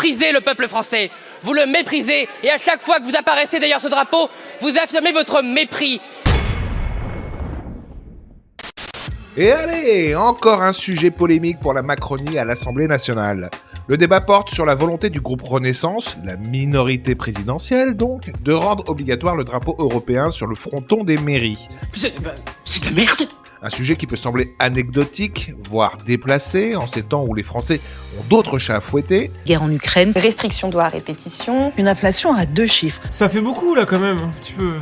méprisez le peuple français. Vous le méprisez et à chaque fois que vous apparaissez derrière ce drapeau, vous affirmez votre mépris. Et allez, encore un sujet polémique pour la Macronie à l'Assemblée nationale. Le débat porte sur la volonté du groupe Renaissance, la minorité présidentielle donc, de rendre obligatoire le drapeau européen sur le fronton des mairies. C'est de la merde. Un sujet qui peut sembler anecdotique, voire déplacé, en ces temps où les Français ont d'autres chats à fouetter. Guerre en Ukraine. Restrictions d'eau à répétition. Une inflation à 2 chiffres. Ça fait beaucoup là quand même, un petit peu.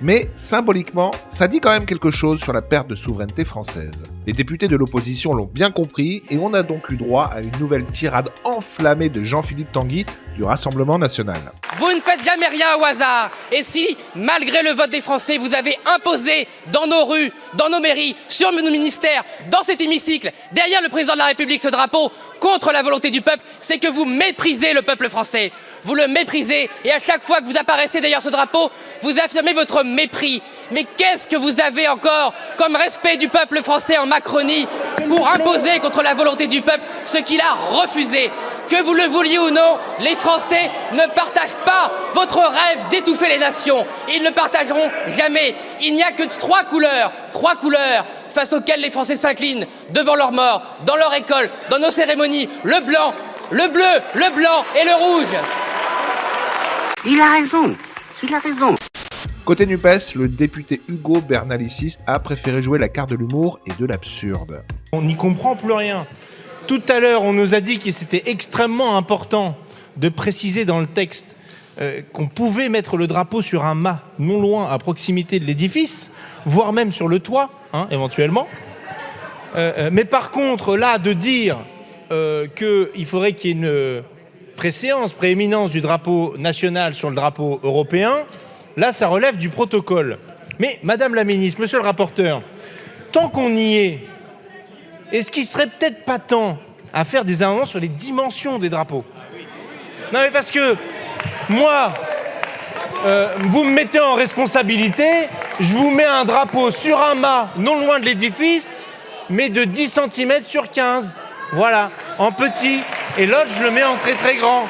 Mais symboliquement, ça dit quand même quelque chose sur la perte de souveraineté française. Les députés de l'opposition l'ont bien compris et on a donc eu droit à une nouvelle tirade enflammée de Jean-Philippe Tanguy du Rassemblement national. Vous ne faites jamais rien au hasard. Et si, malgré le vote des Français, vous avez imposé dans nos rues, dans nos mairies, sur nos ministères, dans cet hémicycle, derrière le président de la République, ce drapeau, contre la volonté du peuple, c'est que vous méprisez le peuple français. Vous le méprisez et à chaque fois que vous apparaissez derrière ce drapeau, vous affirmez votre mépris. Mais qu'est-ce que vous avez encore comme respect du peuple français en Macronie pour imposer contre la volonté du peuple ce qu'il a refusé? Que vous le vouliez ou non, les Français ne partagent pas votre rêve d'étouffer les nations. Ils ne partageront jamais. Il n'y a que trois couleurs face auxquelles les Français s'inclinent devant leur mort, dans leur école, dans nos cérémonies. Le blanc, le bleu, le blanc et le rouge. Il a raison. Côté NUPES, le député Hugo Bernalicis a préféré jouer la carte de l'humour et de l'absurde. On n'y comprend plus rien. Tout à l'heure, on nous a dit que c'était extrêmement important de préciser dans le texte qu'on pouvait mettre le drapeau sur un mât non loin à proximité de l'édifice, voire même sur le toit, éventuellement. Mais par contre, là, de dire qu'il faudrait qu'il y ait une prééminence du drapeau national sur le drapeau européen, là, ça relève du protocole. Mais, Madame la Ministre, Monsieur le rapporteur, tant qu'on y est-ce qu'il serait peut-être pas temps à faire des amendements sur les dimensions des drapeaux? Non mais parce que moi, vous me mettez en responsabilité, je vous mets un drapeau sur un mât non loin de l'édifice, mais de 10 cm sur 15. Voilà, en petit. Et l'autre, je le mets en très très grand.